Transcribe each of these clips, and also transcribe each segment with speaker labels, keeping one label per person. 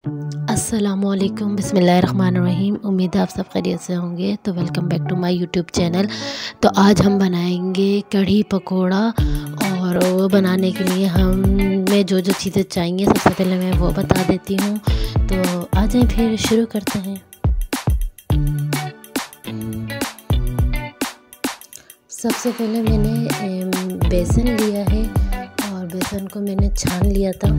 Speaker 1: अस्सलामुअलैकुम बिस्मिल्लाहिर्रहमानिर्रहीम। उम्मीद है आप सब खैरियत से होंगे। तो welcome back to my YouTube channel. तो आज हम बनाएंगे कढ़ी पकोड़ा, और वो बनाने के लिए हमें जो जो चीज़ें चाहिए सबसे पहले मैं वो बता देती हूँ। तो आ जाएं फिर शुरू करते हैं। सबसे पहले मैंने बेसन लिया है और बेसन को मैंने छान लिया था।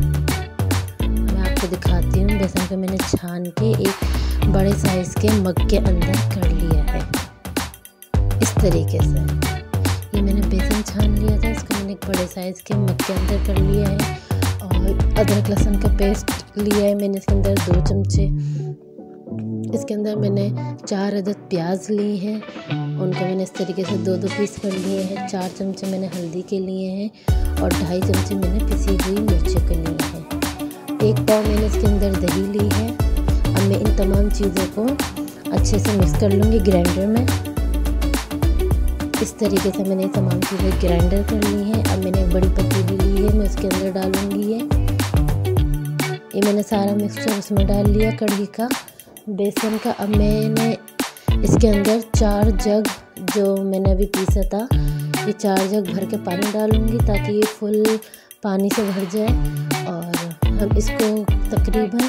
Speaker 1: आपको दिखाती हूँ। बेसन को मैंने छान के एक बड़े साइज़ के मग के अंदर कर लिया है इस तरीके से। ये मैंने बेसन छान लिया था, इसको मैंने एक बड़े साइज़ के मग के अंदर कर लिया है। और अदरक लहसुन का पेस्ट लिया है मैंने इसके अंदर 2 चमचे। इसके अंदर मैंने 4 अदद प्याज लिए हैं, उनको मैंने इस तरीके से 2-2 पीस कर लिए हैं। 4 चमचे मैंने हल्दी के लिए हैं और 2.5 चमचे मैंने पिसी हुई मिर्ची के लिए हैं। 1 पाव मैंने इसके अंदर दही ली है। अब मैं इन तमाम चीज़ों को अच्छे से मिक्स कर लूँगी ग्राइंडर में। इस तरीके से मैंने तमाम चीज़ें ग्राइंडर कर ली हैं। अब मैंने एक बड़ी पतीली ली है, मैं उसके अंदर डालूँगी ये मैंने सारा मिक्सचर उसमें डाल लिया कढ़ी का, बेसन का। अब मैंने इसके अंदर 4 जग जो मैंने अभी पीसा था, ये 4 जग भर के पानी डालूँगी ताकि ये फुल पानी से भर जाए। और हम इसको तकरीबन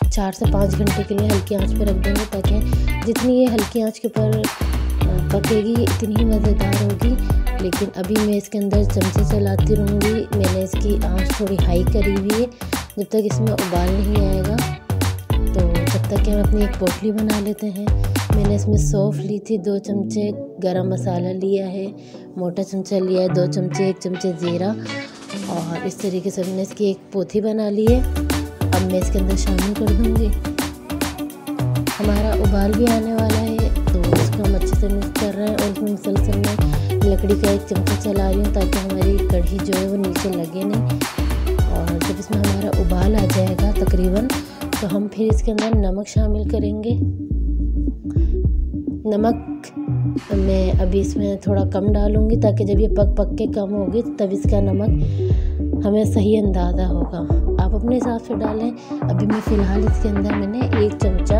Speaker 1: 4 से 5 घंटे के लिए हल्की आंच पर रख देंगे, ताकि जितनी ये हल्की आंच के ऊपर पकेगी इतनी ही मज़ेदार होगी। लेकिन अभी मैं इसके अंदर चमचे चलाती रहूँगी। मैंने इसकी आंच थोड़ी हाई करी हुई है जब तक इसमें उबाल नहीं आएगा। तो जब तक कि हम अपनी एक पोटली बना लेते हैं। मैंने इसमें सौंफ ली थी, 2 चमचे गरम मसाला लिया है, मोटा चमचा लिया है 2 चमचे, 1 चमचे ज़ीरा। और इस तरीके से मैंने इसकी एक पोथी बना ली है। अब मैं इसके अंदर शामिल कर दूँगी। हमारा उबाल भी आने वाला है, तो इसको हम अच्छे से मिक्स कर रहे हैं। और इसमें मुसलसल में लकड़ी का 1 चमचा चला रही हूँ ताकि हमारी कढ़ी जो है वो नीचे लगे नहीं। और जब इसमें हमारा उबाल आ जाएगा तकरीबन, तो हम फिर इसके अंदर नमक शामिल करेंगे। नमक मैं अभी इसमें थोड़ा कम डालूँगी ताकि जब ये पक के कम होगी तब इसका नमक हमें सही अंदाज़ा होगा। आप अपने हिसाब से डालें। अभी मैं फ़िलहाल इसके अंदर मैंने 1 चमचा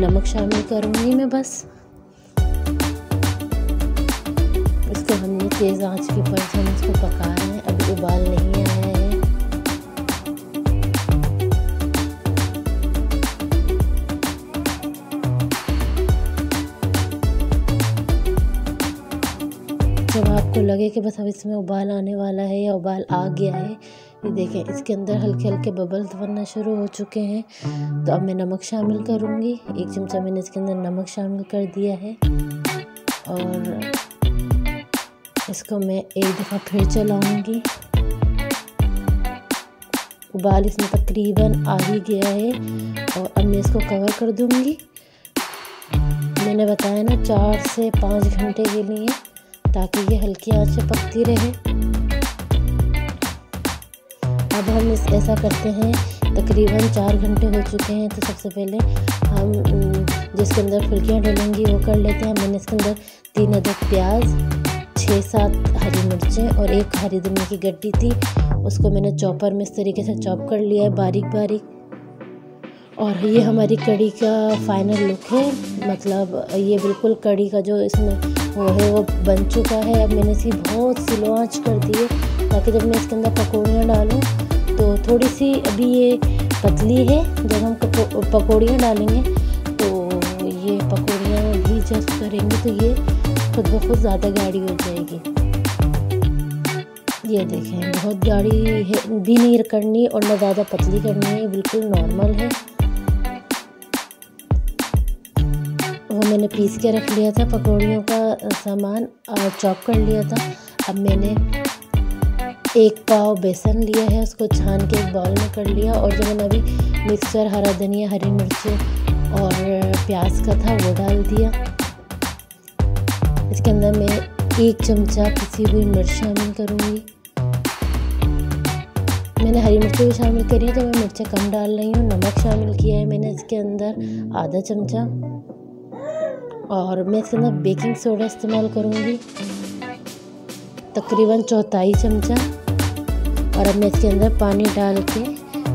Speaker 1: नमक शामिल करूँगी मैं बस। इसको हमने तेज़ आंच के ऊपर से हम इसको पका रहे हैं, अभी उबाल नहीं आया है। जब आपको लगे कि बस अब इसमें उबाल आने वाला है या उबाल आ गया है, ये देखें इसके अंदर हल्के हल्के बबल्स बनना शुरू हो चुके हैं, तो अब मैं नमक शामिल करूँगी। 1 चमचा मैंने इसके अंदर नमक शामिल कर दिया है। और इसको मैं एक दफ़ा फिर चलाऊँगी। उबाल इसमें तकरीबन आ ही गया है और अब मैं इसको कवर कर दूँगी। मैंने बताया ना 4 से 5 घंटे के लिए, ताकि ये हल्की आंच से पकती रहे। अब हम ऐसा करते हैं, तकरीबन 4 घंटे हो चुके हैं। तो सबसे पहले हम जिसके अंदर फुल्कियाँ डलेंगी वो कर लेते हैं। मैंने इसके अंदर 3 अदद प्याज, 6-7 हरी मिर्चें और 1 हरी धनिया की गड्डी थी, उसको मैंने चॉपर में इस तरीके से चॉप कर लिया है बारीक बारीक। और ये हमारी कढ़ी का फाइनल लुक है, मतलब ये बिल्कुल कढ़ी का जो इसमें वो है वो बन चुका है। अब मैंने इसी बहुत स्लो आंच कर दी है ताकि जब मैं इसके अंदर पकौड़ियाँ डालूँ तो थोड़ी सी अभी ये पतली है। जब हम पकौड़ियाँ डालेंगे तो ये पकौड़ियाँ भी जब करेंगे तो ये खुद ब खुद ज़्यादा गाढ़ी हो जाएगी। ये देखें बहुत गाढ़ी है भी नहीं करनी और ना ज़्यादा पतली करनी है, बिल्कुल नॉर्मल है। वो मैंने पीस के रख लिया था पकौड़ियों का सामान और चॉप कर लिया था। अब मैंने 1 पाव बेसन लिया है, उसको छान के एक बाउल में कर लिया। और जो मैंने अभी मिक्सचर हरा धनिया, हरी मिर्च और प्याज का था वो डाल दिया। इसके अंदर मैं 1 चमचा पिसी हुई मिर्च शामिल करूँगी। मैंने हरी मिर्च भी शामिल करी है तो मैं मिर्चें कम डाल रही हूँ। नमक शामिल किया है मैंने इसके अंदर आधा चमचा। और मैं इसके अंदर बेकिंग सोडा इस्तेमाल करूँगी तकरीबन 1/4 चमचा। और अब मैं इसके अंदर पानी डाल के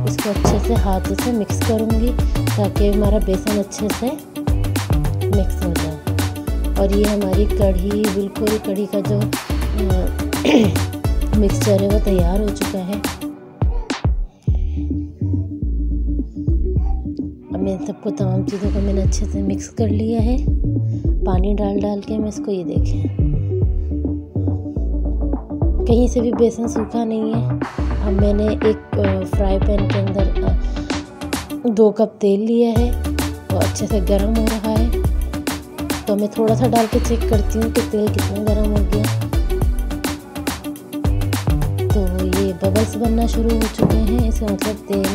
Speaker 1: इसको अच्छे से हाथों से मिक्स करूँगी ताकि हमारा बेसन अच्छे से मिक्स हो जाए। और ये हमारी कढ़ी, बिल्कुल कढ़ी का जो मिक्सचर है वो तैयार हो चुका है। अब मैं सबको, तमाम चीज़ों को मैंने अच्छे से मिक्स कर लिया है पानी डाल के। मैं इसको, ये देखें, कहीं से भी बेसन सूखा नहीं है। अब मैंने एक फ्राई पैन के अंदर 2 कप तेल लिया है, वो अच्छे से गर्म हो रहा है। तो मैं थोड़ा सा डाल के चेक करती हूँ कि तेल कितना गर्म हो गया। तो ये बबल्स बनना शुरू हो चुके हैं, इसका मतलब तेल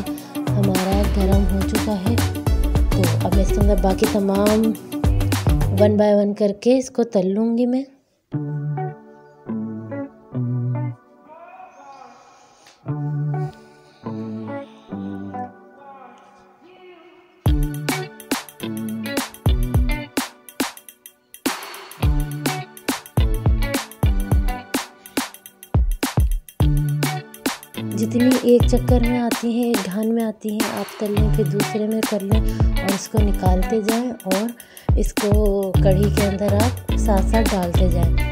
Speaker 1: हमारा गर्म हो चुका है। तो अब मैं इसके अंदर बाकी तमाम 1 बाय 1 करके इसको तल लूँगी मैं। जितनी एक चक्कर में आती हैं, एक घान में आती हैं, आप तल लें, फिर दूसरे में कर लें और इसको निकालते जाएं और इसको कढ़ी के अंदर आप साथ साथ डालते जाएं।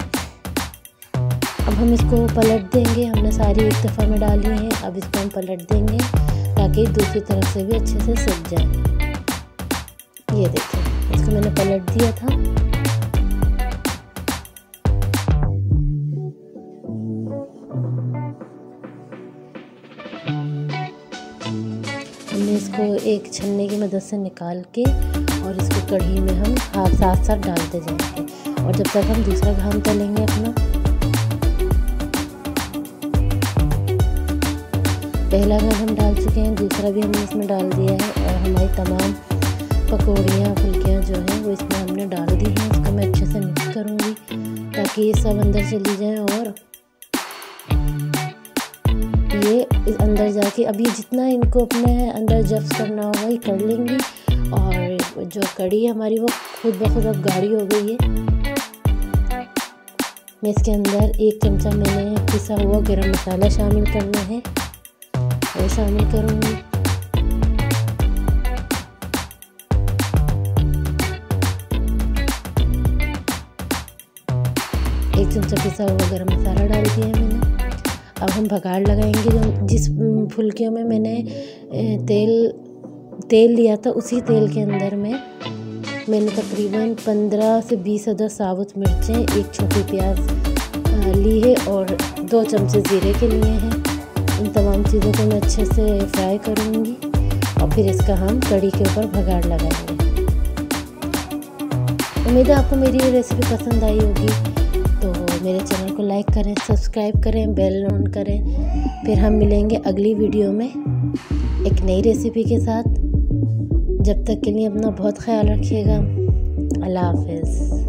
Speaker 1: अब हम इसको पलट देंगे। हमने सारी एक दफ़ा में डाली हैं, अब इसको हम पलट देंगे ताकि दूसरी तरफ से भी अच्छे से सिक जाए। ये देखें, इसको मैंने पलट दिया था। हमने इसको एक छन्ने की मदद से निकाल के और इसको कढ़ी में हम साथ साथ डालते जाएंगे और जब तक हम दूसरा घाम तलेंगे अपना। पहला घाम हम डाल चुके हैं, दूसरा भी हमने इसमें डाल दिया है और हमारी तमाम पकौड़ियाँ, फुल्कियाँ जो हैं वो इसमें हमने डाल दी हैं। इसको मैं अच्छे से मिक्स करूँगी ताकि ये सब अंदर चली जाए और ये इस अंदर जाके, अब ये जितना इनको अपने अंदर जब्स करना होगा ये कर लेंगी। और जो कढ़ी हमारी वो खुद ब खुद अब गाढ़ी हो गई है। मैं इसके अंदर 1 चमचा मैंने पिसा हुआ गरम मसाला शामिल करना है, वो शामिल करूँगी। एक चमचा पिसा हुआ गरम मसाला डाल दिया है मैंने। अब हम भगाड़ लगाएंगे। जो जिस फुल्कियों में मैंने तेल लिया था उसी तेल के अंदर में मैंने तकरीबन 15 से 20 अदद साबुत मिर्चें, 1 छोटी प्याज ली है और 2 चमचे ज़ीरे के लिए हैं। इन तमाम चीज़ों को मैं अच्छे से फ्राई करूँगी और फिर इसका हम कढ़ी के ऊपर भगाड़ लगाएंगे। उम्मीद है आपको मेरी ये रेसिपी पसंद आई होगी। तो मेरे चैनल को लाइक करें, सब्सक्राइब करें, बेल ऑन करें। फिर हम मिलेंगे अगली वीडियो में एक नई रेसिपी के साथ। जब तक के लिए अपना बहुत ख्याल रखिएगा। अल्लाह हाफ़िज़।